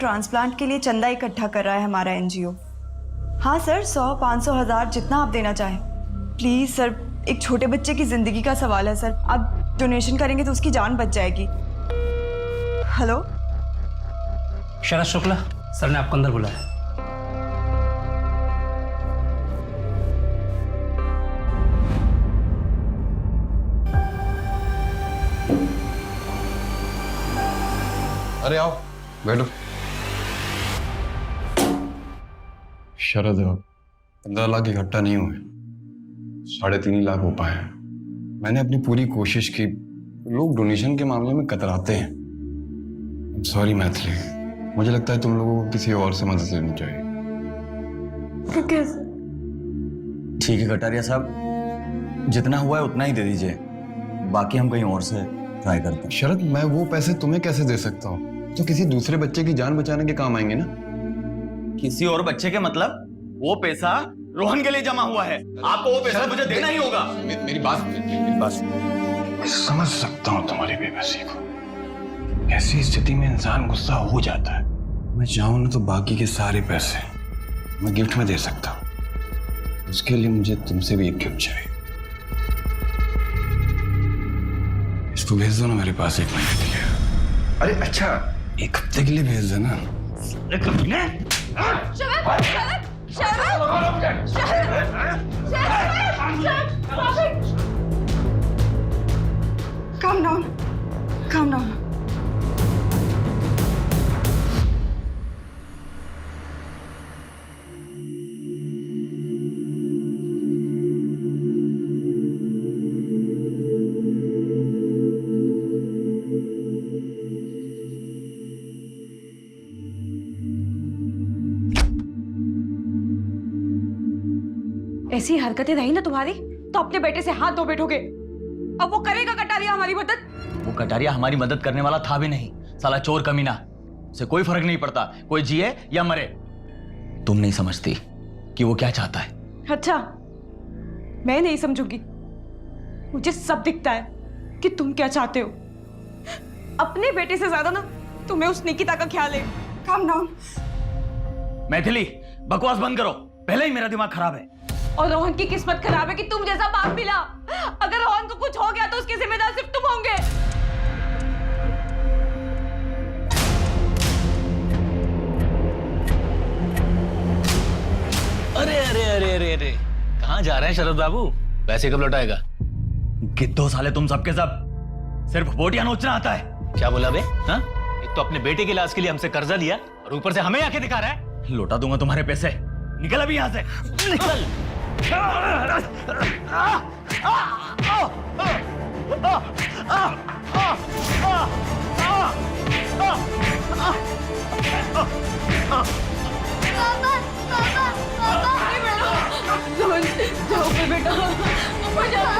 Transplant के लिए चंदा इकट्ठा कर रहा है हमारा एनजीओ। हाँ सर, 100, 500, 1000 जितना आप देना चाहें। प्लीज़ सर, एक छोटे बच्चे की ज़िंदगी का सवाल है सर। आप डोनेशन करेंगे तो उसकी जान बच जाएगी। हेलो शरद शुक्ला सर ने आपको अंदर बुलाया। अरे आओ बैठो। शरद 15 लाख इकट्ठा नहीं हुए, 3.5 लाख हो पाए हैं। मैंने अपनी पूरी कोशिश की। लोग डोनेशन के मामले में कतराते हैं। सॉरी मैथिली, मुझे लगता है तुम लोगों को किसी और से मदद लेनी चाहिए। ठीक है कटारिया साहब, जितना हुआ है उतना ही दे दीजिए, बाकी हम कहीं और से ट्राई करते हैं। शरद, मैं वो पैसे तुम्हें कैसे दे सकता हूँ? तो किसी दूसरे बच्चे की जान बचाने के काम आएंगे ना। किसी और बच्चे के मतलब? वो पैसा रोहन के लिए जमा हुआ है, आपको वो पैसा मुझे देना ही होगा। मेरी बात मैं समझ सकता हूँ तुम्हारी बेबसी को। ऐसी स्थिति में इंसान गुस्सा हो जाता है। मैं चाहूँ ना तो बाकी के सारे पैसे मैं गिफ्ट में दे सकता हूँ। उसके लिए मुझे तुमसे भी एक गिफ्ट चाहिए। इसको भेज दो ना मेरे पास 1 महीने के लिए। अरे अच्छा, 1 हफ्ते के लिए भेज देना। Calm down. Calm down. ऐसी हरकतें रही ना तुम्हारी तो अपने बेटे से हाथ धो बैठोगे। अब वो करेगा कटारिया हमारी मदद? वो कटारिया हमारी मदद करने वाला था भी नहीं, साला चोर कमीना। उसे कोई फर्क नहीं पड़ता कोई जिए या मरे। तुम नहीं समझती कि वो क्या चाहता है। अच्छा, मैं नहीं समझूंगी। मुझे सब दिखता है कि तुम क्या चाहते हो। अपने बेटे से ज्यादा ना तुम्हें उस निकिता का ख्याल है। Calm down. मैथिली, बकवास बंद करो, पहले ही मेरा दिमाग खराब है। और रोहन की किस्मत खराब है कि तुम जैसा बाप मिला। अगर रोहन को कुछ हो गया तो उसके जिम्मेदार सिर्फ तुम होंगे। अरे अरे अरे अरे अरे, कहाँ जा रहे हैं शरद बाबू? पैसे कब लौटाएगा? गिद्धो साले तुम सबके सब, सिर्फ बोटियां नोचना आता है। क्या बोला बे? हाँ? एक तो अपने बेटे के इलाज के लिए हमसे कर्जा लिया और ऊपर से हमें आके दिखा रहा है। लौटा दूंगा तुम्हारे पैसे, निकल अभी यहाँ से, निकल। रोहन, जाओ ऊपर बेटा, ऊपर जाओ।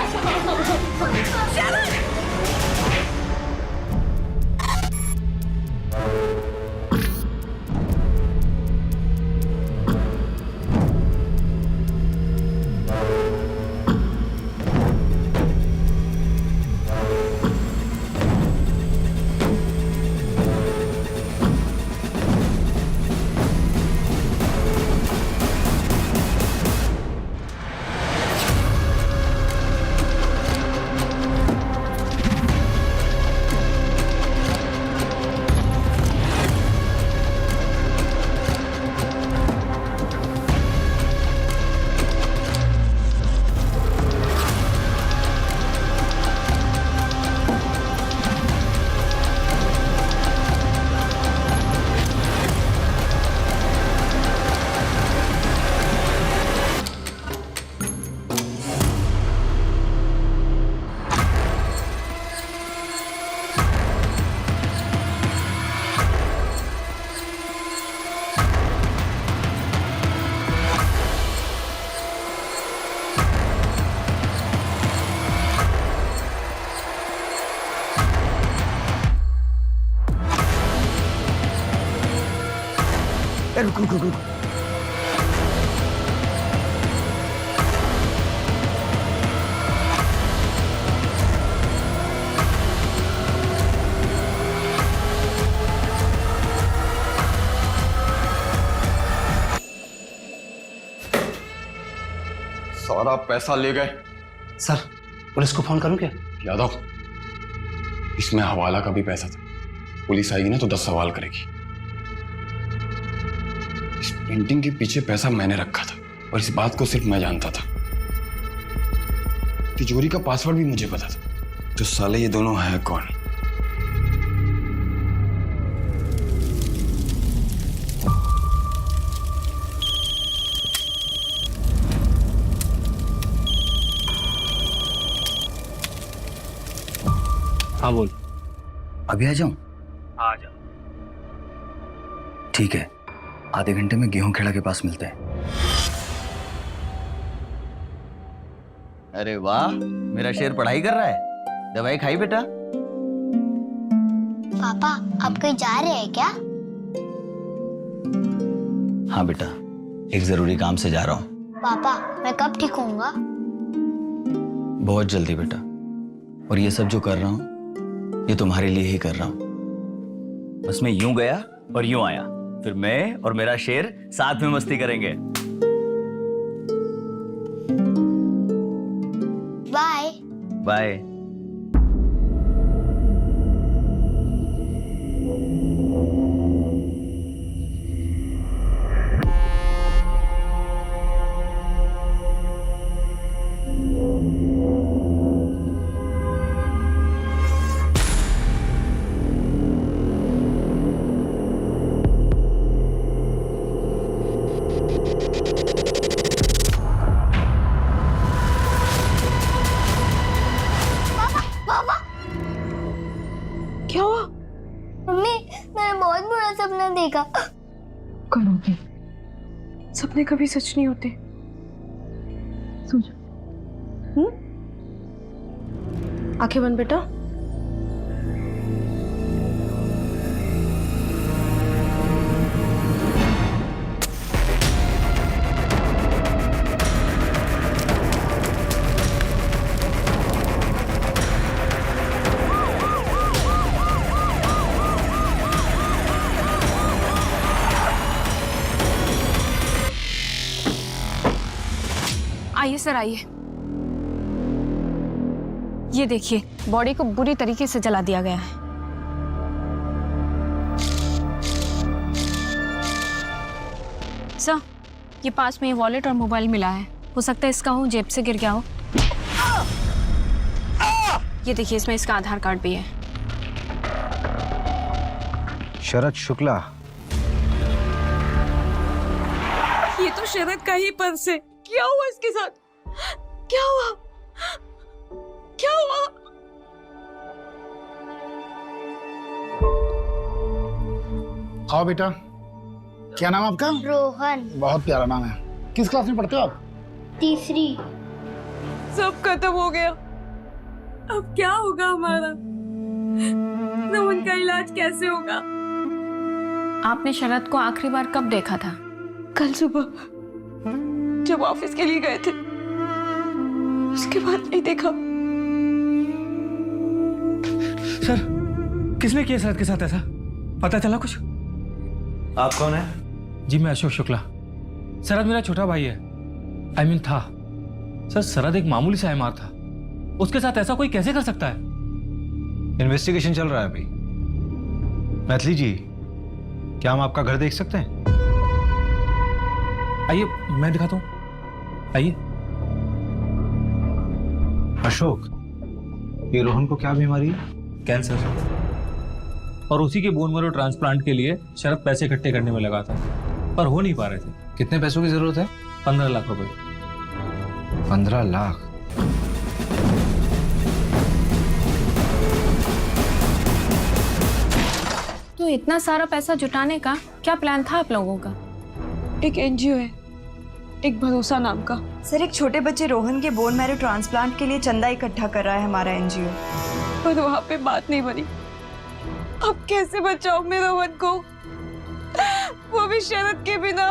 रुक रुक रुक रुक। सारा पैसा ले गए। सर पुलिस को फोन करूं क्या? यादव, इसमें हवाला का भी पैसा था। पुलिस आएगी ना तो 10 सवाल करेगी। इस पेंटिंग के पीछे पैसा मैंने रखा था और इस बात को सिर्फ मैं जानता था। तिजोरी का पासवर्ड भी मुझे पता था। तो साले ये दोनों है कौन? हाँ बोल। अभी आ जाऊं? आ जा। ठीक है, आधे घंटे में गेहूं खेड़ा के पास मिलते हैं। अरे वाह, मेरा शेर पढ़ाई कर रहा है। दवाई खाई बेटा? पापा आप कहीं जा रहे हैं क्या? हाँ बेटा, एक जरूरी काम से जा रहा हूँ। पापा मैं कब ठीक होऊंगा? बहुत जल्दी बेटा। और ये सब जो कर रहा हूँ ये तुम्हारे लिए ही कर रहा हूँ। बस मैं यूं गया और यूं आया, फिर मैं और मेरा शेर साथ में मस्ती करेंगे। बाय। बाय। क्या हुआ? मम्मी मैंने बहुत बुरा सपना देखा। करोगे, सपने कभी सच नहीं होते। सो जा। आंखें बंद बेटा। आइए सर, आइए। ये देखिए, बॉडी को बुरी तरीके से जला दिया गया है। सर, ये पास में ये वॉलेट और मोबाइल मिला है। हो सकता है इसका हो, जेब से गिर गया हो। ये देखिए, इसमें इसका आधार कार्ड भी है। शरद शुक्ला। ये तो शरद का ही पर्स है। क्या हुआ इसके साथ? क्या हुआ? क्या हुआ? आओ बेटा, क्या नाम आपका? रोहन। बहुत प्यारा नाम है। किस क्लास में पढ़ते हो आप? तीसरी। सब खत्म हो गया। अब क्या होगा हमारा? रोहन का इलाज कैसे होगा? आपने शरद को आखिरी बार कब देखा था? कल सुबह जब ऑफिस के लिए गए थे, उसके बाद नहीं देखा। सर, किसने किया शरद के साथ ऐसा? पता चला कुछ? आप कौन है? जी मैं अशोक शुक्ला। शरद मेरा छोटा भाई है। था। सर, शरद एक मामूली सा एमआर था। उसके साथ ऐसा कोई कैसे कर सकता है? इन्वेस्टिगेशन चल रहा है अभी। मैथिली जी, क्या हम आपका घर देख सकते हैं? आइए, मैं दिखाता हूँ। आइए। अशोक, ये रोहन को क्या बीमारी है? कैंसर। और उसी के बोन मैरो ट्रांसप्लांट के लिए शरद पैसे इकट्ठे करने में लगा था, पर हो नहीं पा रहे थे। कितने पैसों की जरूरत है? 15 लाख रुपए। 15 लाख? तो इतना सारा पैसा जुटाने का क्या प्लान था आप लोगों का? एक एनजीओ है, एक भरोसा नाम का। सर, एक छोटे बच्चे रोहन के बोन मैरो ट्रांसप्लांट के लिए चंदा इकट्ठा कर रहा है हमारा एनजीओ। पर वहां पे बात नहीं बनी। अब कैसे बचाऊं मैं रोहन को, वो भी शरद के बिना?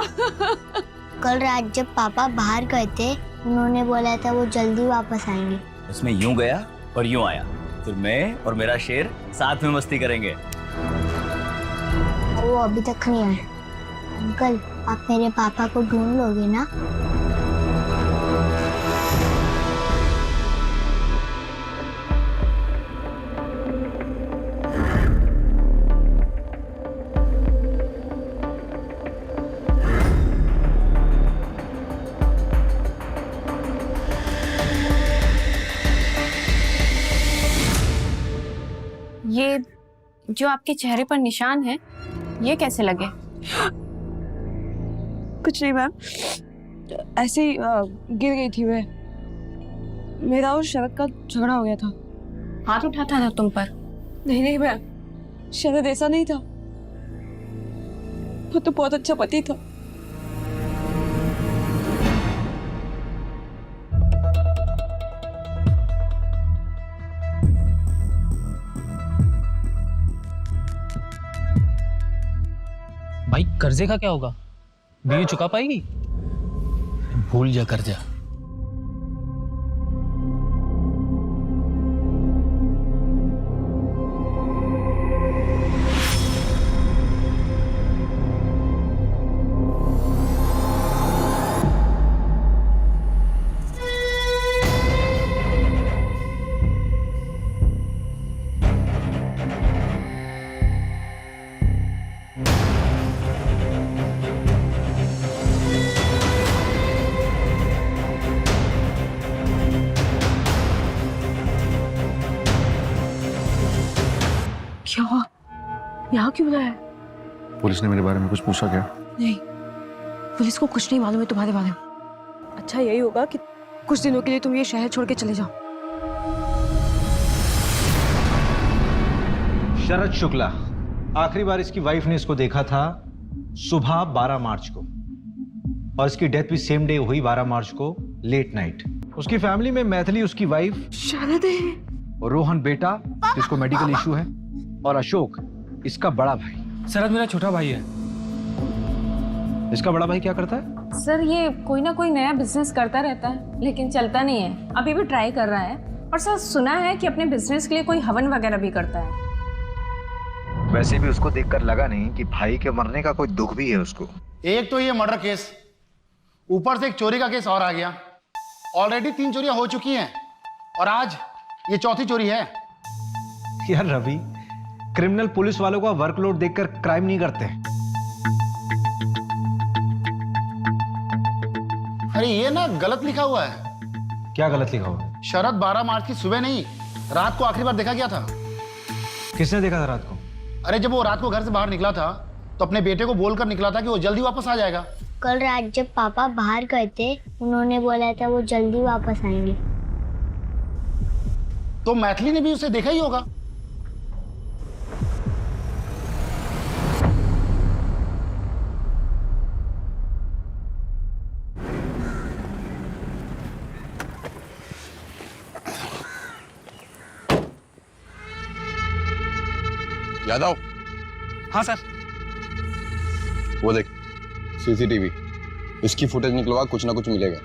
कल रात जब पापा बाहर गए थे, उन्होंने बोला था वो जल्दी वापस आएंगे। उसमें यूं गया और यूं आया, फिर मैं और मेरा शेर साथ में मस्ती करेंगे। वो अभी तक नहीं आए। अंकल, आप मेरे पापा को ढूंढ लोगे ना? ये जो आपके चेहरे पर निशान है, ये कैसे लगे? कुछ नहीं मैम, ऐसे ही गिर गई थी मैं। मेरा और शरद का झगड़ा हो गया था। हाथ उठाता था तुम पर? नहीं नहीं मैम, शरद ऐसा नहीं था, वो तो बहुत अच्छा पति था। भाई कर्जे का क्या होगा? बीवी चुका पाएगी? भूल जा कर्जा। क्या हुआ? यहाँ क्यों बुलाया? पुलिस ने मेरे बारे में कुछ पूछा क्या? नहीं, पुलिस को कुछ नहीं मालूम है तुम्हारे बारे में। अच्छा यही होगा कि कुछ दिनों के लिए तुम ये शहर छोड़ के चले जाओ। शरद शुक्ला, आखिरी बार इसकी वाइफ ने इसको देखा था सुबह 12 मार्च को, और इसकी डेथ भी सेम डे हुई 12 मार्च को लेट नाइट। उसकी फैमिली में मैथिली उसकी वाइफ, शरद है, और रोहन बेटा जिसको मेडिकल इशू है, और अशोक इसका बड़ा भाई। शरद मेरा छोटा भाई है। इसका बड़ा भाई क्या करता है? सर ये कोई ना कोई नया बिजनेस करता रहता है, लेकिन चलता नहीं है। अभी भी ट्राई कर रहा है, और सर सुना है कि अपने बिजनेस के लिए कोई हवन वगैरह भी करता है। वैसे भी उसको देखकर लगा नहीं कि भाई के मरने का कोई दुख भी है उसको। एक तो ये मर्डर केस, ऊपर से एक चोरी का केस और आ गया। ऑलरेडी 3 चोरियां हो चुकी हैं और आज ये चौथी चोरी है। यार रवि, क्रिमिनल पुलिस वालों का वर्कलोड देखकर क्राइम नहीं करते। अरे ये ना गलत लिखा हुआ है। क्या गलत लिखा हुआ है? शरद 12 मार्च की सुबह नहीं, रात को आखिरी बार देखा गया था। किसने देखा था रात को? अरे जब वो रात को घर से बाहर निकला था तो अपने बेटे को बोलकर निकला था कि वो जल्दी वापस आ जाएगा। कल रात जब पापा बाहर गए थे, उन्होंने बोला था वो जल्दी वापस आएंगे। तो मैथिली ने भी उसे देखा ही होगा। यादव, हाँ सर। वो देख सीसीटीवी, इसकी फुटेज निकलवा, कुछ ना कुछ मिलेगा।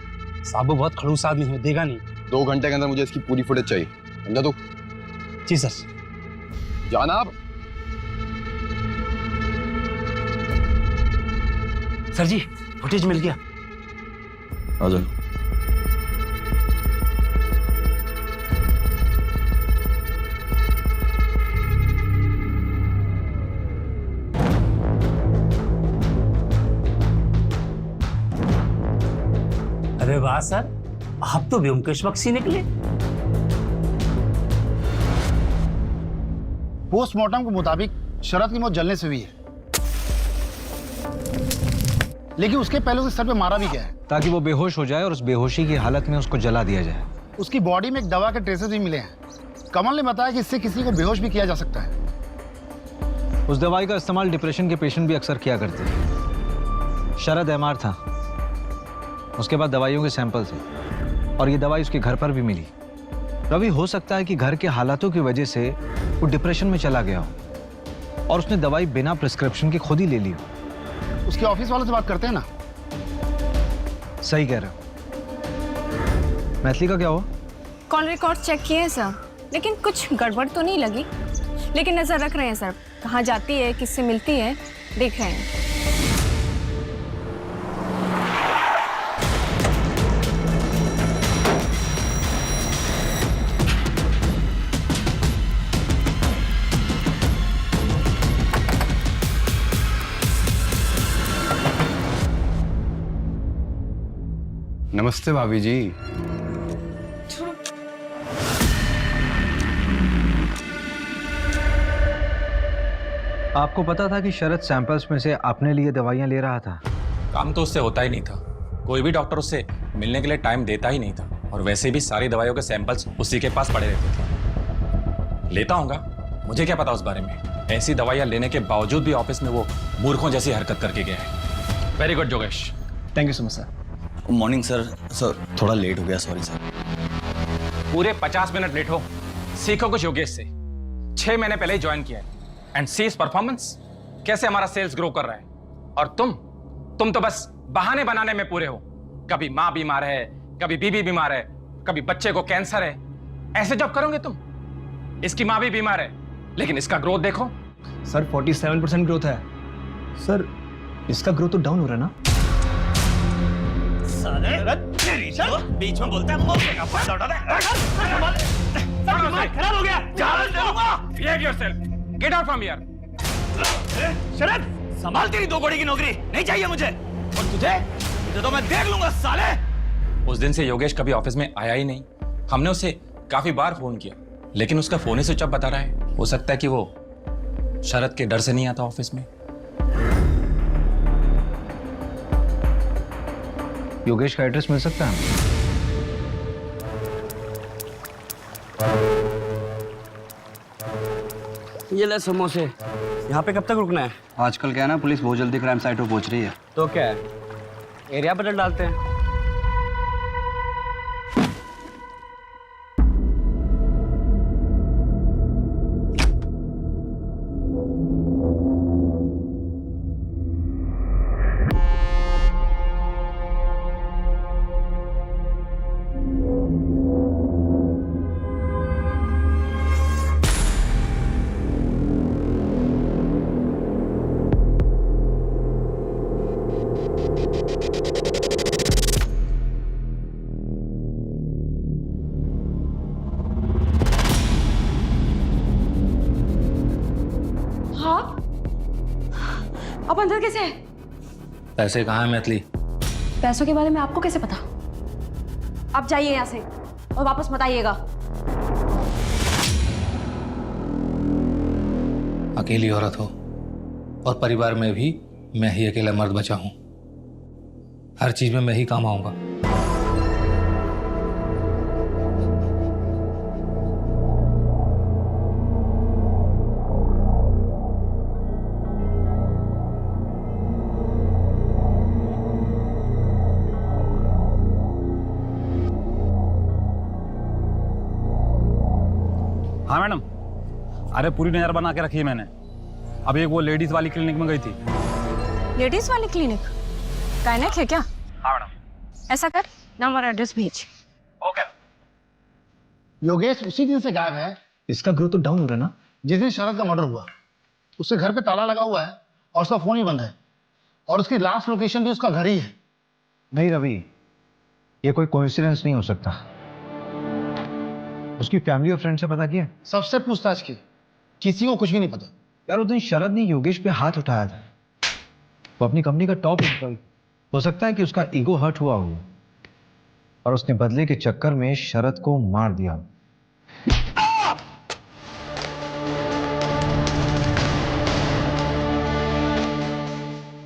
साहब वो बहुत खड़ूस आदमी है, देगा नहीं। 2 घंटे के अंदर मुझे इसकी पूरी फुटेज चाहिए, समझा तू? जी सर। जाना आप। सर जी फुटेज मिल गया। आ जाओ। अरे वाह सर, आप तो व्योमकेश बख्शी निकले। पोस्टमार्टम के मुताबिक शरद की मौत जलने से हुई है, लेकिन उसके पहले उसे सर पे मारा भी गया है ताकि वो बेहोश हो जाए और उस बेहोशी की हालत में उसको जला दिया जाए। उसकी बॉडी में एक दवा के ट्रेसेस भी मिले हैं। कमल ने बताया कि इससे किसी को बेहोश भी किया जा सकता है। उस दवाई का इस्तेमाल डिप्रेशन के पेशेंट भी अक्सर किया करते हैं। शरद एमआर था, उसके बाद दवाइयों के सैंपल थे, और ये दवाई उसके घर पर भी मिली। रवि, हो सकता है कि घर के हालातों की वजह से वो डिप्रेशन में चला गया हो और उसने दवाई बिना प्रिस्क्रिप्शन के खुद ही ले ली हो। उसके ऑफिस वालों से बात करते हैं ना। सही कह रहे हो। मैथिली का क्या हुआ? कॉल रिकॉर्ड चेक किए हैं सर, लेकिन कुछ गड़बड़ तो नहीं लगी, लेकिन नजर रख रहे हैं सर। कहाँ जाती है, किससे मिलती है, देख रहे हैं। नमस्ते भाभी जी। आपको पता था कि शरद सैंपल्स में से अपने लिए दवाइयां ले रहा था? काम तो उससे होता ही नहीं था। कोई भी डॉक्टर उससे मिलने के लिए टाइम देता ही नहीं था, और वैसे भी सारी दवाइयों के सैंपल्स उसी के पास पड़े रहते थे। लेता होगा, मुझे क्या पता उस बारे में। ऐसी दवाइयां लेने के बावजूद भी ऑफिस में वो मूर्खों जैसी हरकत करके गया है। Very good Yogesh. Thank you so much sir. Morning sir. Sir थोड़ा लेट हो गया, सॉरी सर। पूरे 50 मिनट लेट हो। सीखो कुछ योगेश से। 6 महीने पहले ही ज्वाइन किया है, एंड सी इज परफॉर्मेंस। कैसे हमारा सेल्स ग्रो कर रहा है। और तुम तो बस बहाने बनाने में पूरे हो। कभी माँ बीमार है, कभी बीबी बीमार है, कभी बच्चे को कैंसर है। ऐसे जब करोगे तुम। इसकी माँ भी बीमार है, लेकिन इसका ग्रोथ देखो। सर 47% ग्रोथ है। सर इसका ग्रोथ तो डाउन हो रहा है ना? बीच में बोलता है, मौके का फायदा उठा दे। खराब हो गया। Behave yourself. Get out from here. शरद, संभाल तेरी 2 घोड़ी की नौकरी नहीं चाहिए मुझे। और तुझे तो मैं देख लूंगा साले। उस दिन से योगेश कभी ऑफिस में आया ही नहीं। हमने उसे काफी बार फोन किया, लेकिन उसका फोन ही स्विच ऑफ बता रहा है। हो सकता है कि वो शरद के डर से नहीं आता ऑफिस में। योगेश का एड्रेस मिल सकता है? ये ले समोसे। यहाँ पे कब तक रुकना है? आजकल क्या है ना, पुलिस बहुत जल्दी क्राइम साइट पे पहुंच रही है। तो क्या है, एरिया बदल डालते हैं। अब अंदर कैसे है? पैसे कहाँ है मैथिली? पैसों के बारे में आपको कैसे पता? आप जाइए यहाँ से और वापस मत आइएगा। अकेली औरत हो और परिवार में भी मैं ही अकेला मर्द बचा हूं। हर चीज में मैं ही काम आऊंगा। हाँ मैडम, अरे पूरी नजर बना के रखी है मैंने। अब एक वो लेडीज वाली क्लिनिक में गई थी। लेडीज वाली क्लिनिक? गायनेक है क्या? हाँ मैडम। ऐसा कर, नाम और एड्रेस भेज। ओके। योगेश उसी दिन से गायब है। इसका ग्रोथ तो डाउन हो रहा है ना? जिस दिन शरद का मर्डर हुआ, उसके घर पे ताला लगा हुआ है और उसका फोन ही बंद है, और उसकी लास्ट लोकेशन भी उसका घर ही है। नहीं रवि, ये कोई कोइंसिडेंस नहीं हो सकता। उसकी फैमिली और फ्रेंड से पता किया? सबसे पूछताछ की, किसी को कुछ भी नहीं पता। यार उस दिन शरद ने योगेश पे हाथ उठाया था। वो अपनी कंपनी का टॉप एम्प्लॉय। हो सकता है कि उसका ईगो हर्ट हुआ हो और उसने बदले के चक्कर में शरद को मार दिया।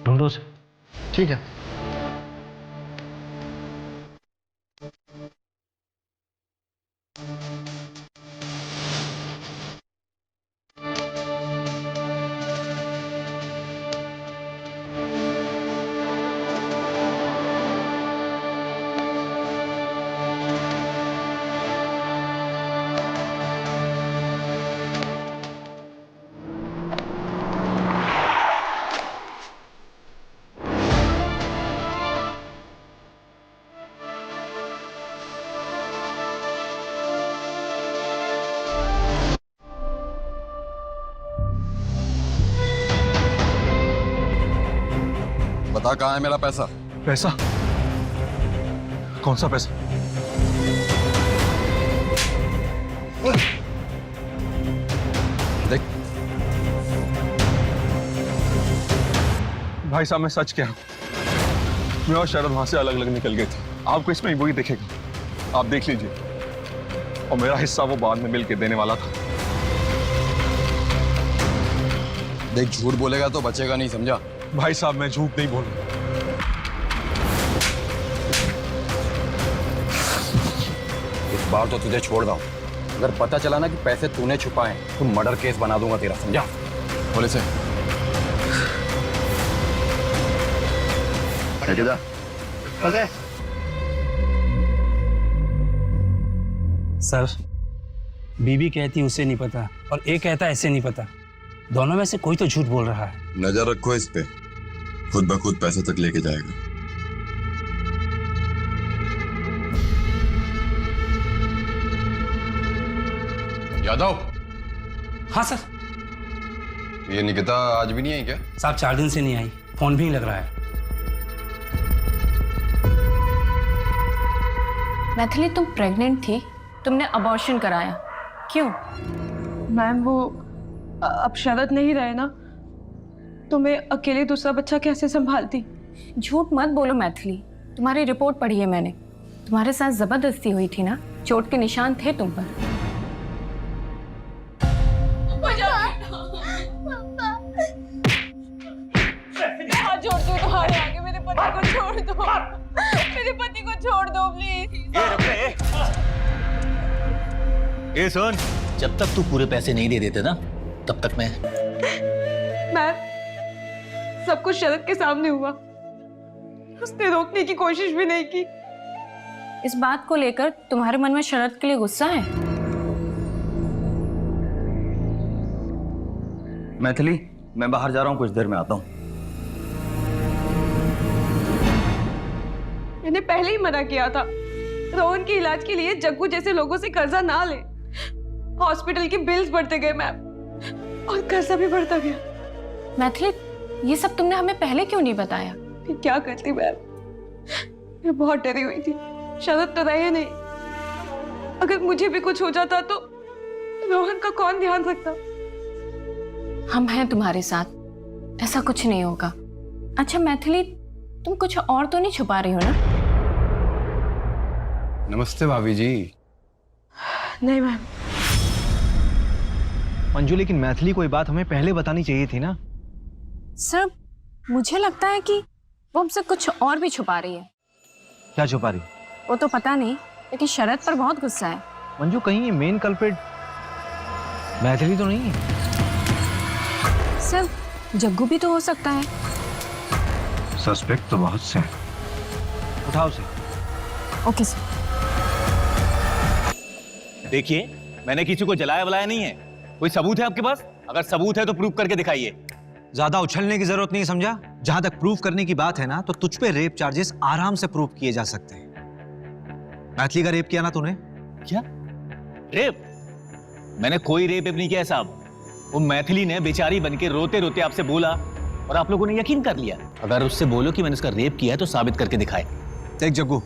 ढूंढो उसे। ठीक है। बता कहाँ है मेरा पैसा? पैसा? कौन सा पैसा? देख भाई साहब, मैं सच कह रहा हूँ, मैं और शरद वहां से अलग अलग निकल गए थे। आपको इसमें वही दिखेगा, आप देख लीजिए। और मेरा हिस्सा वो बाद में मिल के देने वाला था। देख झूठ बोलेगा तो बचेगा नहीं, समझा? भाई साहब मैं झूठ नहीं बोलूंगा। इस बार तो तुझे छोड़ दूं। अगर पता चला ना कि पैसे तूने छुपाए तो मर्डर केस बना दूंगा तेरा, समझा? बोले से सर, बीबी कहती उसे नहीं पता और एक कहता ऐसे नहीं पता। दोनों में से कोई तो झूठ बोल रहा है। नजर रखो इस पे, खुद ब खुद पैसे तक लेके जाएगा। यादव। हाँ सर। ये निकिता आज भी नहीं आई क्या? साहब 4 दिन से नहीं आई, फोन भी नहीं लग रहा है। मैथिली, तुम प्रेग्नेंट थी, तुमने अबॉर्शन कराया, क्यों? मैम वो अब शरद नहीं रहे ना, तो मैं अकेले दूसरा बच्चा कैसे संभालती? झूठ मत बोलो मैथिली, तुम्हारी रिपोर्ट पढ़ी है मैंने। तुम्हारे साथ जबरदस्ती हुई थी ना, चोट के निशान थे तुम पर। हाथ जोड़ती हूँ तुम्हारे आगे, मेरे पति को छोड़ दो, मेरे पति को छोड़ दो प्लीज। ये सुन, जब तक तू पूरे पैसे नहीं दे देते ना, तब तक मैं सब कुछ शरद के सामने हुआ, उसने रोकने की कोशिश भी नहीं की। इस बात को लेकर तुम्हारे मन में शरद के लिए गुस्सा है? मैथिली, मैं बाहर जा रहा हूँ, कुछ देर में आता हूँ। मैंने पहले ही मना किया था, रोहन के इलाज के लिए जग्गू जैसे लोगों से कर्जा ना ले। हॉस्पिटल के बिल्स बढ़ते गए मैम, और कर्जा भी बढ़ता गया। मैथिली, ये सब तुमने हमें पहले क्यों नहीं बताया? फिर क्या करती मैम, मैं बहुत डरी हुई थी। शरद तो रहे नहीं, अगर मुझे भी कुछ हो जाता तो रोहन का कौन ध्यान रखता? हम हैं तुम्हारे साथ, ऐसा कुछ नहीं होगा। अच्छा मैथिली, तुम कुछ और तो नहीं छुपा रही हो ना? नमस्ते भाभी जी। नहीं मैम। मंजू, लेकिन मैथिली को ये बात हमें पहले बतानी चाहिए थी ना। सर, मुझे लगता है कि वो हमसे कुछ और भी छुपा रही है। क्या छुपा रही? वो तो पता नहीं, लेकिन शरद पर बहुत गुस्सा है। मंजू, कहीं ये मेन कल्प्रिट मैथिली तो नहीं है? सर, जग्गू भी तो हो सकता है। सस्पेक्ट तो बहुत से हैं। उठाओ उसे। Okay sir. देखिए, मैंने किसी को जलाया वलाया नहीं है। कोई सबूत है आपके पास? अगर सबूत है तो प्रूव करके दिखाइए। ज्यादा उछलने की जरूरत नहीं, समझा? जहां तक प्रूफ करने की बात है ना, तो तुझ पे रेप चार्जेस आराम से प्रूव किए जा सकते हैं। मैथिली का रेप किया ना तूने? क्या रेप? मैंने कोई रेप नहीं किया साहब। वो मैथिली ने बेचारी बनके रोते रोते आपसे बोला और आप लोगों ने यकीन कर लिया। अगर उससे बोलो कि मैंने उसका रेप किया है तो साबित करके दिखाए। देख जग्गू,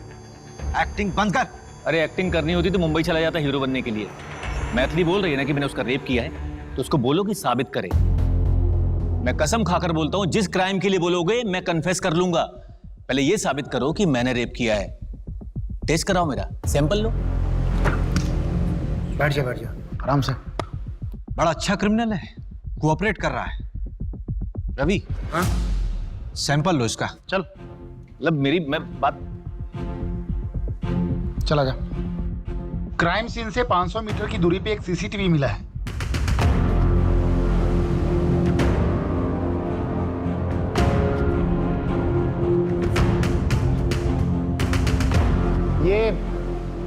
एक्टिंग बंद कर। अरे एक्टिंग करनी होती तो मुंबई चला जाता हीरो बनने के लिए। मैथिली बोल रही है ना कि मैंने उसका रेप किया है, तो उसको बोलो कि साबित करे। मैं कसम खाकर बोलता हूं, जिस क्राइम के लिए बोलोगे मैं कन्फेस कर लूंगा। पहले ये साबित करो कि मैंने रेप किया है। टेस्ट कराओ, मेरा सैंपल लो। बैठ जा आराम से। बड़ा अच्छा क्रिमिनल है, कोऑपरेट कर रहा है। रवि, हाँ? सैंपल लो इसका। चल। मतलब मैं बात। चला जा। क्राइम सीन से 500 मीटर की दूरी पे एक सीसीटीवी मिला है। ये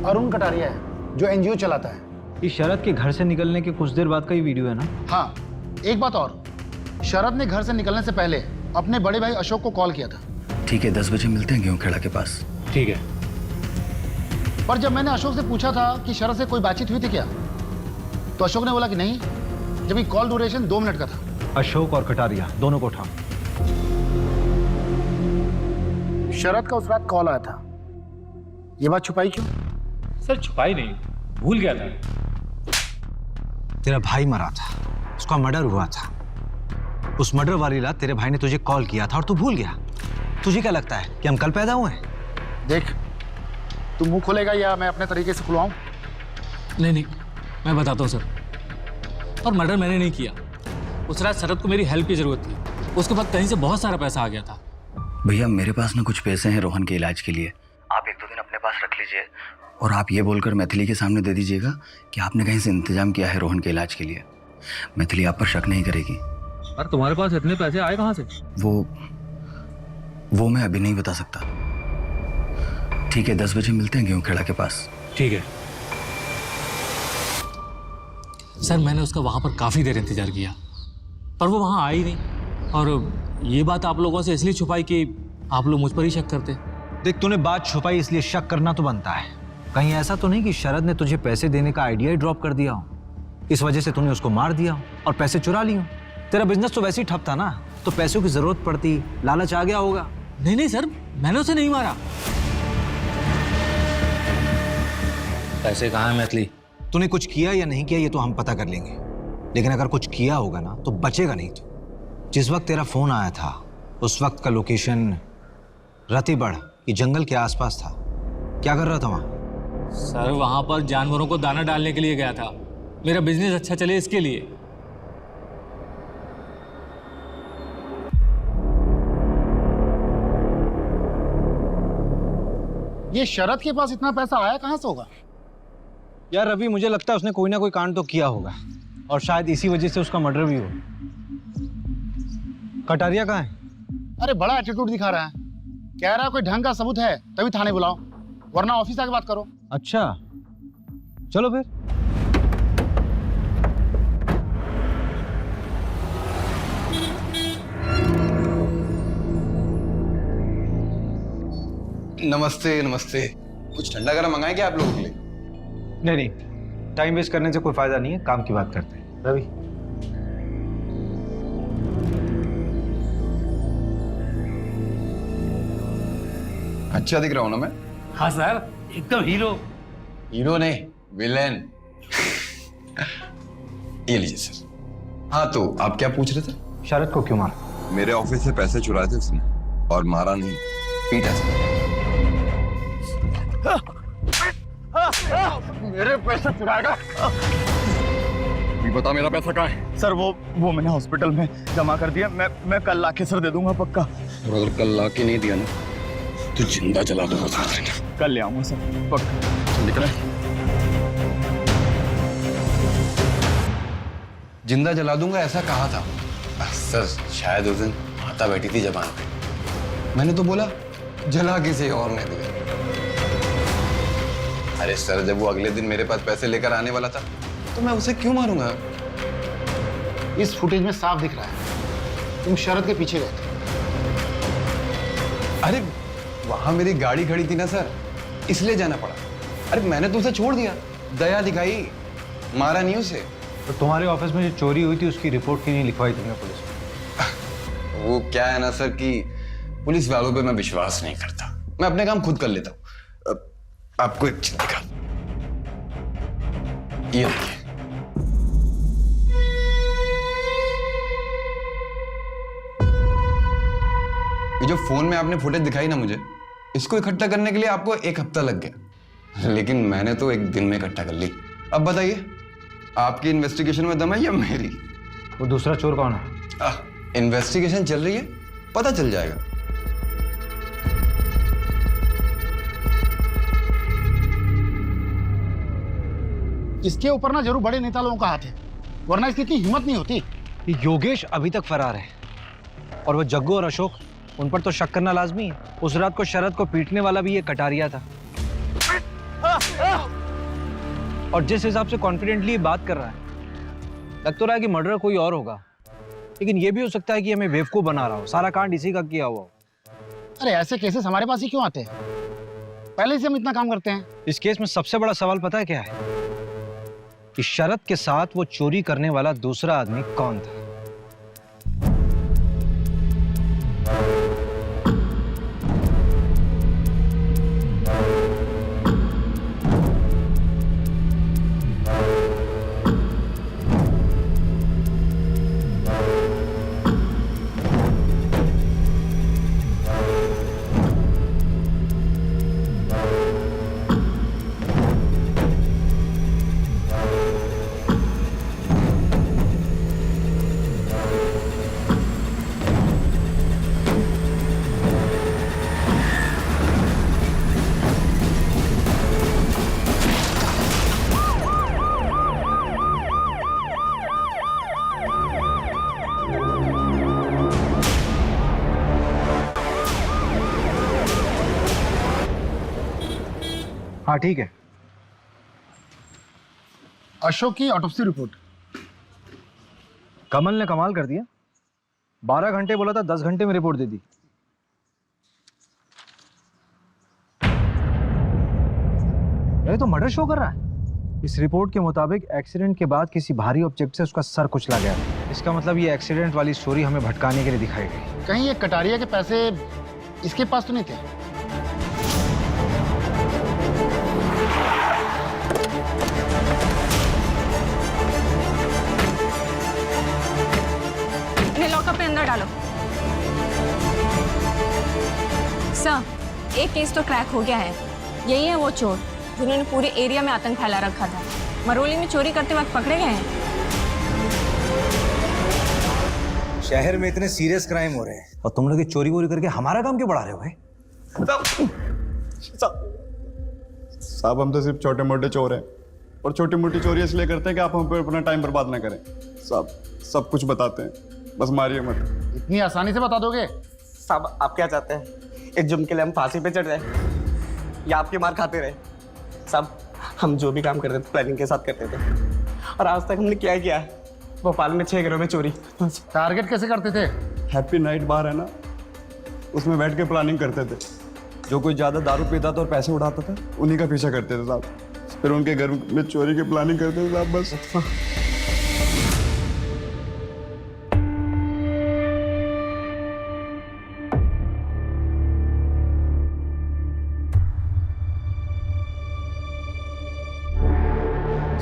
अरुण कटारिया है जो एनजीओ चलाता है। ये शरद के घर से निकलने के कुछ देर बाद का ही वीडियो है ना? हाँ, एक बात और, शरद ने घर से निकलने से पहले अपने बड़े भाई अशोक को कॉल किया था। ठीक है, 10 बजे मिलते हैं गेहूं खेड़ा के पास। ठीक है। पर जब मैंने अशोक से पूछा था कि शरद से कोई बातचीत हुई थी क्या, तो अशोक ने बोला कि नहीं, जबकि कॉल ड्यूरेशन 2 मिनट का था। अशोक और कटारिया दोनों को उठाओ। शरद का उस रात कॉल आया था, ये बात छुपाई क्यों? सर छुपाई नहीं, भूल गया था। तेरा भाई मरा था, उसका मर्डर हुआ था। उस मर्डर वाली रात तेरे भाई ने तुझे कॉल किया था और तू भूल गया। तुझे क्या लगता है कि हम कल पैदा हुए हैं? देख, तू मुंह खोलेगा या मैं अपने तरीके से खुलवाऊं? नहीं, मैं बताता हूँ सर। और मर्डर मैंने नहीं किया। उस रात शरद को मेरी हेल्प की जरूरत थी, उसके बाद कहीं से बहुत सारा पैसा आ गया था। भैया मेरे पास ना कुछ पैसे हैं रोहन के इलाज के लिए, आप 1-2 दिन अपने पास रख लीजिए और आप ये बोलकर मैथिली के सामने दे दीजिएगा कि आपने कहीं से इंतजाम किया है रोहन के इलाज के लिए। मैथिली आप पर शक नहीं करेगी। अरे तुम्हारे पास इतने पैसे आए कहाँ से? वो मैं अभी नहीं बता सकता। ठीक है, 10 बजे मिलते हैं गेहूं खेड़ा के पास। ठीक है सर, मैंने उसका वहां पर काफी देर इंतजार किया पर वो वहां आई नहीं, और ये बात आप लोगों से इसलिए छुपाई कि आप लोग मुझ पर ही शक करते। देख, तूने बात छुपाई इसलिए शक करना तो बनता है। कहीं ऐसा तो नहीं कि शरद ने तुझे पैसे देने का आइडिया ही ड्रॉप कर दिया हो, इस वजह से तूने उसको मार दिया और पैसे चुरा लिए हो? तेरा बिजनेस तो वैसे ही ठप था ना, तो पैसों की जरूरत पड़ती, लालच आ गया होगा। नहीं नहीं सर, मैंने उसे नहीं मारा। पैसे कहाँ हैं मैथिली? तूने कुछ किया या नहीं किया ये तो हम पता कर लेंगे, लेकिन अगर कुछ किया होगा ना तो बचेगा नहीं। तो जिस वक्त तेरा फोन आया था उस वक्त का लोकेशन रतिबड़ ये जंगल के आसपास था। क्या कर रहा था वहां? सर वहां पर जानवरों को दाना डालने के लिए गया था, मेरा बिजनेस अच्छा चले इसके लिए। ये शरद के पास इतना पैसा आया कहाँ से होगा? यार रवि, मुझे लगता है उसने कोई ना कोई कांड तो किया होगा और शायद इसी वजह से उसका मर्डर भी हो। कटारिया कहाँ है? अरे बड़ा एटीट्यूड दिखा रहा है, कह रहा है कोई ढंग का सबूत है तभी थाने बुलाओ, वरना ऑफिस आके बात करो। अच्छा चलो फिर। नमस्ते नमस्ते। कुछ ठंडा गरम मंगाए क्या आप लोगों के लिए? नहीं, टाइम वेस्ट करने से कोई फायदा नहीं है, काम की बात करते हैं। रवि, अच्छा दिख रहा हूं ना मैं? हाँ सर, एकदम हीरो। हीरो नहीं, विलेन। ये लीजिए सर। हाँ तो आप क्या पूछ रहे थे? शरद को क्यों मारा? मेरे ऑफिस से पैसे चुराए थे उसने और मारा नहीं, पीटा सर। मेरे पैसे चुराएगा? बता मेरा पैसा कहाँ है? सर वो मैंने हॉस्पिटल में जमा कर दिया, मैं कल लाके सर दे दूंगा पक्का। और अगर कल लाके नहीं दिया ना तो जिंदा जला दूंगा सर। कल ले आऊंगा सर पक्का। दिख रहा है? जिंदा जला दूंगा ऐसा कहा था सर? शायद उस दिन माता बैठी थी जबान पे, मैंने तो बोला जला किसी और ने दिया। अरे सर, जब वो अगले दिन मेरे पास पैसे लेकर आने वाला था तो मैं उसे क्यों मारूंगा? इस फुटेज में साफ दिख रहा है तुम शरद के पीछे गए थे। अरे वहां मेरी गाड़ी खड़ी थी ना सर, इसलिए जाना पड़ा। अरे मैंने तो उसे छोड़ दिया, दया दिखाई, मारा नहीं उसे। तो तुम्हारे ऑफिस में जो चोरी हुई थी उसकी रिपोर्ट क्यों नहीं लिखवाई तुमने पुलिस में? वो क्या है ना सर कि पुलिस वालों पे मैं विश्वास नहीं करता, मैं अपने काम खुद कर लेता हूँ। आपको एक चीज दिखा, ये देखिए। ये जो फोन में आपने फुटेज दिखाई ना मुझे, इसको इकट्ठा करने के लिए आपको 1 हफ्ता लग गया, लेकिन मैंने तो 1 दिन में इकट्ठा कर ली। अब बताइए, आपकी इन्वेस्टिगेशन में दम है या मेरी? वो दूसरा चोर कौन है? इन्वेस्टिगेशन चल रही है, पता चल जाएगा। इसके ऊपर ना जरूर बड़े नेता लोगों का हाथ है, वरना इसकी इतनी हिम्मत नहीं होती। ये योगेश अभी तक फरार है और वो जग्गू और अशोक, उन पर तो शक करना लाजमी है। उस रात को शरद को पीटने वाला भी ये कटारिया था, और जिस हिसाब से कॉन्फिडेंटली बात कर रहा है, लग तो रहा है कि मर्डर कोई और होगा, लेकिन ये भी हो सकता है कि हमें बेवकूफ बना रहा हो, सारा कांड इसी का किया हुआ हो। अरे ऐसे केसेस हमारे पास ही क्यों आते हैं? पहले से हम इतना काम करते हैं। इस केस में सबसे बड़ा सवाल पता है क्या है? कि शरद के साथ वो चोरी करने वाला दूसरा आदमी कौन था? हाँ ठीक है। अशोक की ऑटोप्सी रिपोर्ट। कमल ने कमाल कर दिया, 12 घंटे बोला था, 10 घंटे में रिपोर्ट दे दी। ये तो मर्डर शो कर रहा है। इस रिपोर्ट के मुताबिक एक्सीडेंट के बाद किसी भारी ऑब्जेक्ट से उसका सर कुचला गया। इसका मतलब ये एक्सीडेंट वाली स्टोरी हमें भटकाने के लिए दिखाई गई। कहीं ये कटारिया के पैसे इसके पास तो नहीं थे? इन्हें लॉकअप में अंदर डालो। सर, एक केस तो क्रैक हो गया है। यही है वो चोर जिन्होंने पूरे एरिया में आतंक फैला रखा था। मरोली में चोरी करते वक्त पकड़े गए हैं। शहर में इतने सीरियस क्राइम हो रहे हैं और तुम लोग चोरी वोरी करके हमारा काम क्यों बढ़ा रहे हो भाई? साहब हम तो सिर्फ छोटे मोटे चोर हैं और छोटी मोटी चोरी इसलिए करते हैं कि आप हम पे अपना टाइम बर्बाद ना करें। साहब सब कुछ बताते हैं, बस मारिए मत। इतनी आसानी से बता दोगे? साहब आप क्या चाहते हैं, एक जुर्म के लिए हम फांसी पे चढ़ जाए या आपकी मार खाते रहे? साहब हम जो भी काम करते थे प्लानिंग के साथ करते थे और आज तक हमने क्या किया है? भोपाल में 6 घरों में चोरी। टारगेट कैसे करते थे? हैप्पी नाइट बार है ना, उसमें बैठ के प्लानिंग करते थे। जो कोई ज़्यादा दारू पीता था और पैसे उड़ाता था उन्हीं का पीछा करते थे साहब। फिर उनके घर में चोरी की प्लानिंग करते थे साहब बस।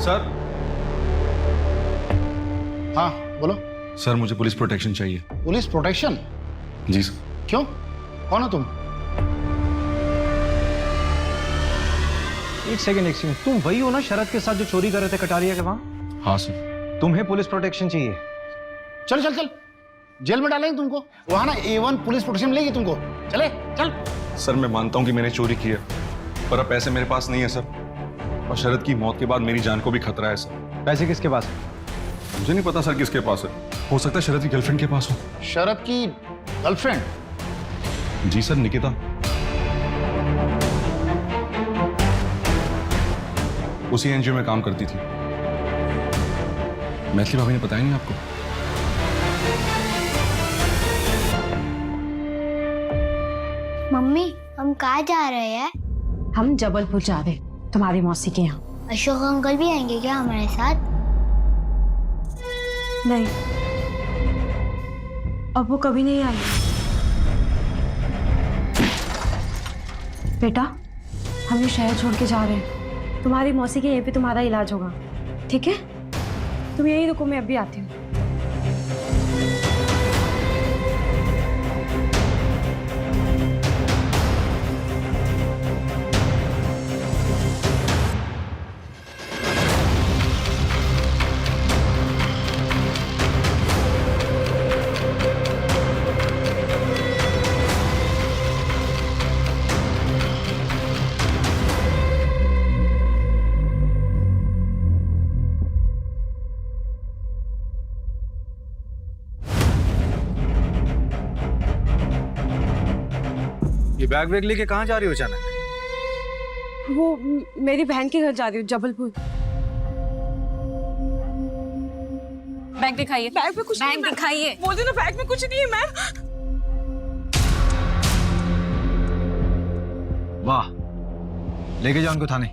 सर। हाँ बोलो। सर मुझे पुलिस प्रोटेक्शन चाहिए। Police protection? जी सर। क्यों, कौन हो तुम? एक सेकंड, तुम वही हो ना शरद के साथ जो चोरी कर रहे थे कटारिया के वहां? हाँ सर। तुम्हें पुलिस प्रोटेक्शन चाहिए? चल चल चल, जेल में डालेंगे तुमको। वहां ना A1 पुलिस प्रोटेक्शन मिलेगी तुमको। चले चल। सर मैं मानता हूँ कि मैंने चोरी की है, पर अब पैसे मेरे पास नहीं है सर, और शरद की मौत के बाद मेरी जान को भी खतरा है सर। पैसे किसके पास है? मुझे नहीं पता सर किसके पास है, हो सकता है शरद की गर्लफ्रेंड के पास हो। शरद की गर्लफ्रेंड? जी सर, निकिता। उसी एनजीओ में काम करती थी। मैथिली भाभी ने बताया नहीं आपको? मम्मी हम कहाँ जा रहे हैं? हम जबलपुर जा रहे, तुम्हारी मौसी के यहाँ। अशोक अंकल भी आएंगे क्या हमारे साथ? नहीं, अब वो कभी नहीं आएंगे। बेटा, हम ये शहर छोड़ के जा रहे हैं। तुम्हारी मौसी के यहीं पे तुम्हारा इलाज होगा, ठीक है? तुम यहीं रुको, मैं अभी आती हूँ। ये बैग वैग लेके कहाँ जा रही हो अचानक? वो मेरी बहन के घर जा रही हूँ, जबलपुर। बैग दिखाइए। बैग में कुछ नहीं, बैग दिखाइए। बोल दो ना, बैग में कुछ नहीं है मैम। वाह, लेके जाओ उनको थाने।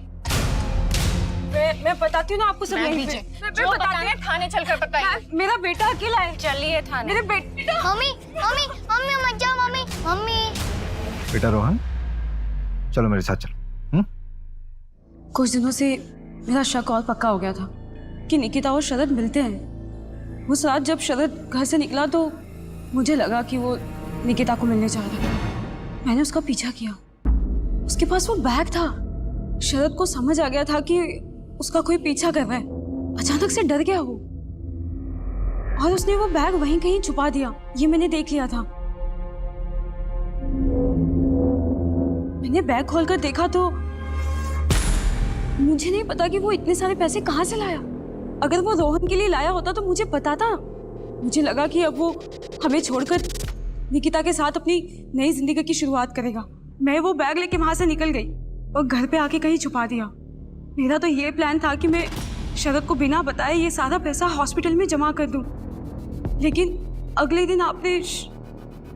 मैं बताती हूँ ना आपको सब। यहीं पे जो बताना है थाने चलकर बताइए। मेरा बेटा अकेला है। चलिए थाने। मेरे बेटा। मम्मी मम्मी मम्मी मत जाओ मम्मी। मम्मी बेटा रोहन, चलो मेरे साथ चलो। कुछ दिनों से मेरा शक और पक्का हो गया था कि निकिता और शरद मिलते हैं। उस रात जब शरद घर से निकला तो मुझे लगा कि वो निकिता को मिलने जा रहा है। मैंने उसका पीछा किया, उसके पास वो बैग था। शरद को समझ आ गया था कि उसका कोई पीछा कर रहा है। अचानक से डर गया वो और उसने वो बैग वहीं कहीं छुपा दिया। ये मैंने देख लिया था। मैंने बैग खोलकर देखा तो मुझे नहीं पता कि वो इतने सारे पैसे कहाँ से लाया। अगर वो रोहन के लिए लाया होता तो मुझे पता था। मुझे लगा कि अब वो हमें छोड़कर निकिता के साथ अपनी नई जिंदगी की शुरुआत करेगा। मैं वो बैग लेके वहां से निकल गई। और घर पे आके कहीं छुपा दिया। मेरा तो ये प्लान था कि मैं शरद को बिना बताए ये सारा पैसा हॉस्पिटल में जमा कर दूं, लेकिन अगले दिन आपने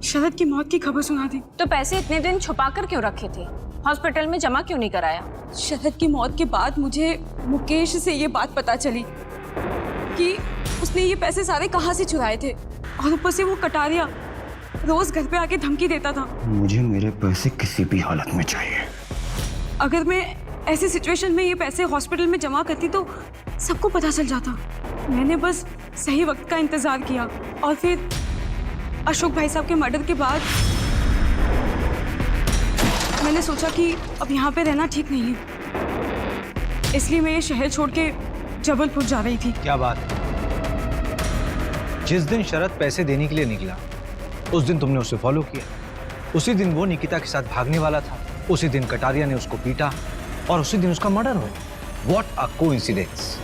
शरद की मौत की खबर सुना दी। तो पैसे इतने दिन छुपा कर क्यों रखे थे? हॉस्पिटल में जमा क्यों नहीं कराया? शरद की मौत के बाद मुझे मुकेश से ये बात पता चली कि उसने ये पैसे सारे कहाँ से चुराए थे, और ऊपर से वो कटारिया रोज घर पे आके धमकी देता था। मुझे मेरे पैसे किसी भी हालत में चाहिए। अगर मैं ऐसी सिचुएशन में ये पैसे हॉस्पिटल में जमा करती तो सबको पता चल जाता। मैंने बस सही वक्त का इंतजार किया, और फिर अशोक भाई साहब के मर्डर के बाद मैंने सोचा कि अब यहाँ पे रहना ठीक नहीं है, इसलिए मैं ये शहर छोड़ के जबलपुर जा रही थी। क्या बात है? जिस दिन शरद पैसे देने के लिए निकला उस दिन तुमने उसे फॉलो किया, उसी दिन वो निकिता के साथ भागने वाला था, उसी दिन कटारिया ने उसको पीटा और उसी दिन उसका मर्डर हो। What a coincidence.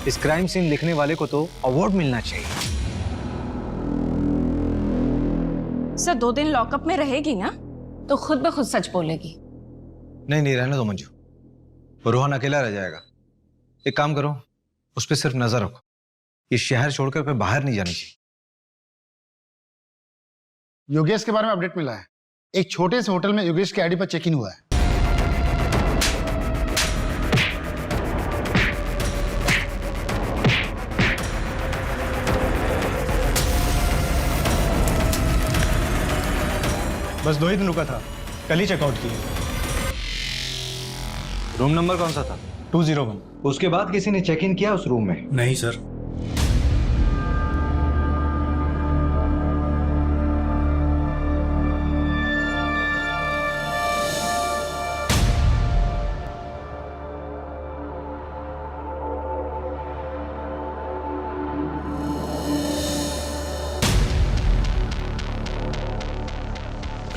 इस क्राइम सीन लिखने वाले को तो अवार्ड मिलना चाहिए। सर 2 दिन लॉकअप में रहेगी ना, तो खुद ब खुद सच बोलेगी। नहीं नहीं, रहने दो मंजू, वो रोहन अकेला रह जाएगा। एक काम करो, उस पर सिर्फ नजर रखो, इस शहर छोड़कर फिर बाहर नहीं जानी चाहिए। योगेश के बारे में अपडेट मिला है। एक छोटे से होटल में योगेश के आईडी पर चेक इन हुआ है। बस 2 ही दिन रुका था, कल ही चेकआउट किया। रूम नंबर कौन सा था? 201। उसके बाद किसी ने चेक इन किया उस रूम में? नहीं सर।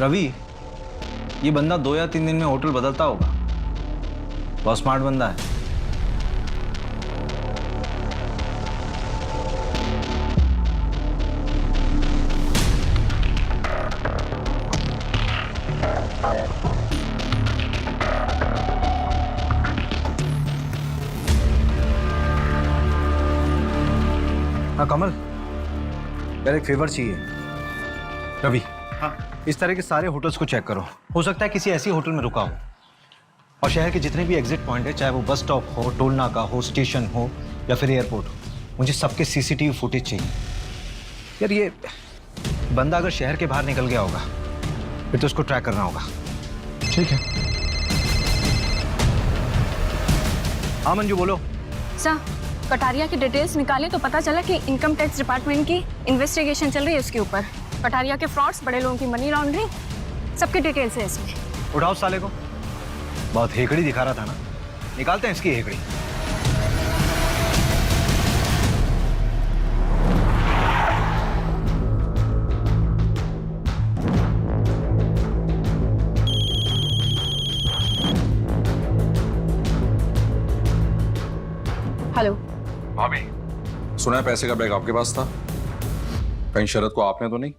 रवि, ये बंदा 2 या 3 दिन में होटल बदलता होगा। बहुत स्मार्ट बंदा है। हाँ कमल, यार एक फेवर चाहिए। रवि, हाँ, इस तरह के सारे होटल्स को चेक करो। हो सकता है किसी ऐसी होटल में रुका हो, और शहर के जितने भी एग्जिट पॉइंट है, चाहे वो बस स्टॉप हो, टोल नाका हो, स्टेशन हो या फिर एयरपोर्ट हो, मुझे सबके सीसीटीवी फुटेज चाहिए। यार ये बंदा अगर शहर के बाहर निकल गया होगा फिर तो उसको ट्रैक करना होगा। ठीक है। हाँ मंजू बोलो। सर कटारिया की डिटेल्स निकाले तो पता चला कि इनकम टैक्स डिपार्टमेंट की इन्वेस्टिगेशन चल रही है उसके ऊपर। कटारिया के फ्रॉड्स, बड़े लोगों की मनी लॉन्ड्रिंग, सबकी डिटेल्स है इसमें। उठाओ साले को, बहुत हेकड़ी दिखा रहा था ना, निकालते हैं इसकी हेकड़ी। हेलो भाभी, सुना है पैसे का बैग आपके पास था, कहीं शरद को आपने तो नहीं?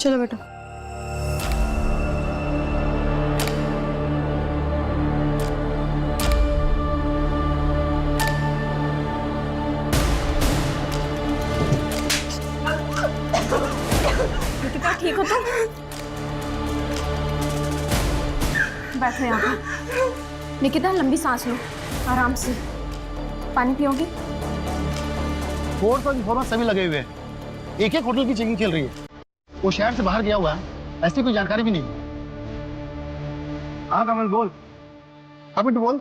चलो बेटा। निकिता ठीक हो तुम? बैठो यहाँ पर। निकिता लंबी सांस लो, आराम से। पानी पियोगी? फोर्स और इन्फॉर्मेशन सभी लगे हुए हैं। एक एक होटल की चेकिंग चल रही है। वो शहर से बाहर गया हुआ है, ऐसी कोई जानकारी भी नहीं। हाँ कमल बोल। हाँ बेटू बोल।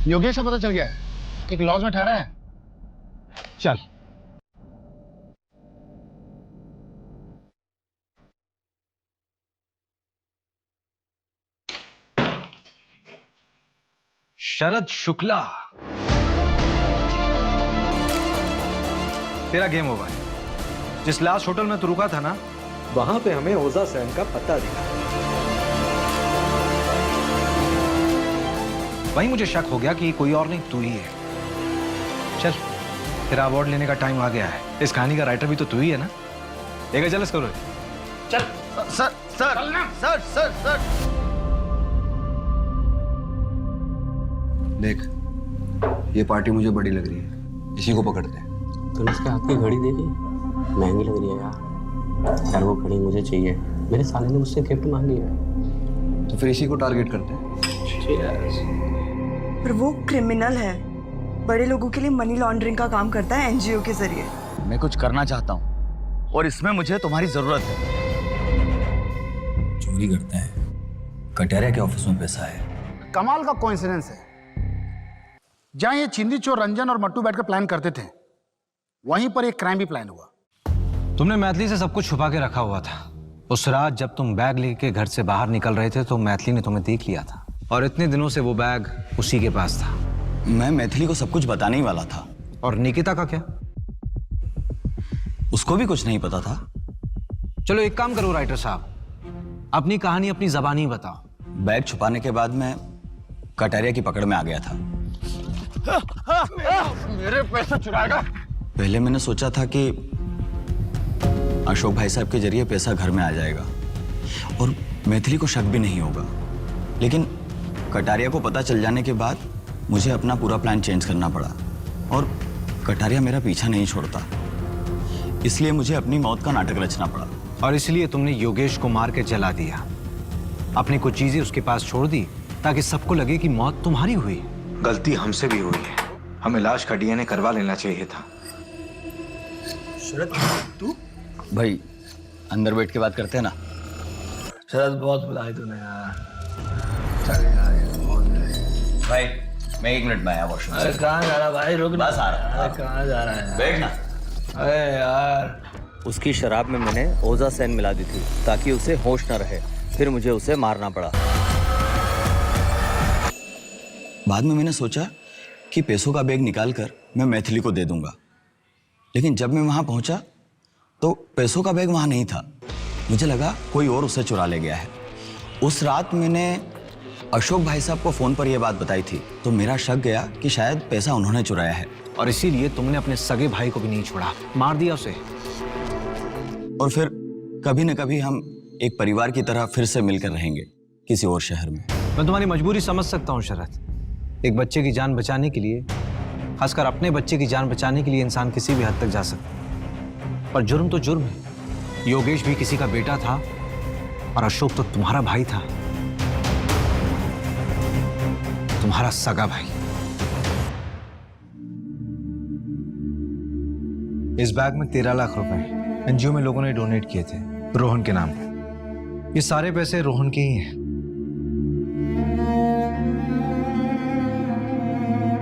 योगेश का पता चल गया है, एक लॉज में ठहरा है। चल। शरद शुक्ला, तेरा गेम ओवर है। जिस लास्ट होटल में तू रुका था ना, वहां पे हमें ओजा सैन का पता दिखा। वहीं मुझे शक हो गया कि कोई और नहीं तू ही है। चल तेरा अवार्ड लेने का टाइम आ गया है। इस कहानी का राइटर भी तो तू ही है ना? एक जलस करो। चल sir sir sir sir sir देख, ये पार्टी मुझे बड़ी लग रही है, इसी को पकड़ते हैं। तूने इसके हाथ की घड़ी देखी? महंगी लग रही है यार। यार वो घड़ी मुझे चाहिए, मेरे साले ने मुझसे गिफ्ट मांगी है। तो फिर इसी को टारगेट करते हैं। पर वो क्रिमिनल है, बड़े लोगों के लिए मनी लॉन्ड्रिंग का काम करता है एनजीओ के जरिए। मैं कुछ करना चाहता हूँ और इसमें मुझे तुम्हारी जरूरत है। चोरी करते हैं, कटारिया के ऑफिस में पैसा है। कमाल का कोइंसिडेंस है, जहां ये चिंदी चोर रंजन और मट्टू बैठकर प्लान करते थे, वहीं पर एक क्राइम भी प्लान हुआ। तुमने मैथिली से सब कुछ छुपा के रखा हुआ था। उस रात जब तुम बैग लेके घर से बाहर निकल रहे थे तो मैथिली ने तुम्हें देख लिया था, और इतने दिनों से वो बैग उसी के पास था। मैं मैथिली को सब कुछ बताने ही वाला था। और निकिता का क्या? उसको भी कुछ नहीं पता था। चलो एक काम करो राइटर साहब, अपनी कहानी अपनी जबानी बताओ। बैग छुपाने के बाद मैं कटारिया की पकड़ में आ गया था। मेरे पैसे चुराएगा। पहले मैंने सोचा था कि अशोक भाई साहब के जरिए पैसा घर में आ जाएगा और मैथिली को शक भी नहीं होगा, लेकिन कटारिया को पता चल जाने के बाद मुझे अपना पूरा प्लान चेंज करना पड़ा और कटारिया मेरा पीछा नहीं छोड़ता, इसलिए मुझे अपनी मौत का नाटक रचना पड़ा। और इसलिए तुमने योगेश को मार के जला दिया, अपनी कुछ चीजें उसके पास छोड़ दी ताकि सबको लगे कि मौत तुम्हारी हुई। गलती हमसे भी हुई है, हमें लाश का डीएनए करवा लेना चाहिए था। शरद, तू भाई अंदर बैठ के बात करते हैं ना। शरद बहुत बुलाए तूने यार। भाई मैं 1 मिनट में आया वॉशरूम से। अरे कहाँ जा रहा भाई? रुक ना। बस आ रहा। अरे कहाँ जा रहा है? बैठ ना। अरे यार, उसकी शराब में मैंने ओजा सैन मिला दी थी ताकि उसे होश न रहे, फिर मुझे उसे मारना पड़ा। बाद में मैंने सोचा कि पैसों का बैग निकालकर मैं मैथिली को दे दूंगा, लेकिन जब मैं वहां पहुंचा तो पैसों का बैग वहां नहीं था। मुझे लगा कोई और उसे चुरा ले गया है। उस रात मैंने अशोक भाई साहब को फोन पर यह बात बताई थी, तो मेरा शक गया कि शायद पैसा उन्होंने चुराया है, और इसीलिए तुमने अपने सगे भाई को भी नहीं छोड़ा, मार दिया उसे। और फिर कभी न कभी हम एक परिवार की तरह फिर से मिलकर रहेंगे किसी और शहर में। मैं तुम्हारी मजबूरी समझ सकता हूँ शरद। एक बच्चे की जान बचाने के लिए, खासकर अपने बच्चे की जान बचाने के लिए इंसान किसी भी हद तक जा सकता है, पर जुर्म तो जुर्म है। योगेश भी किसी का बेटा था और अशोक तो तुम्हारा भाई था, तुम्हारा सगा भाई। इस बैग में 13 लाख रुपए एनजीओ में लोगों ने डोनेट किए थे रोहन के नाम पे। ये सारे पैसे रोहन के ही हैं।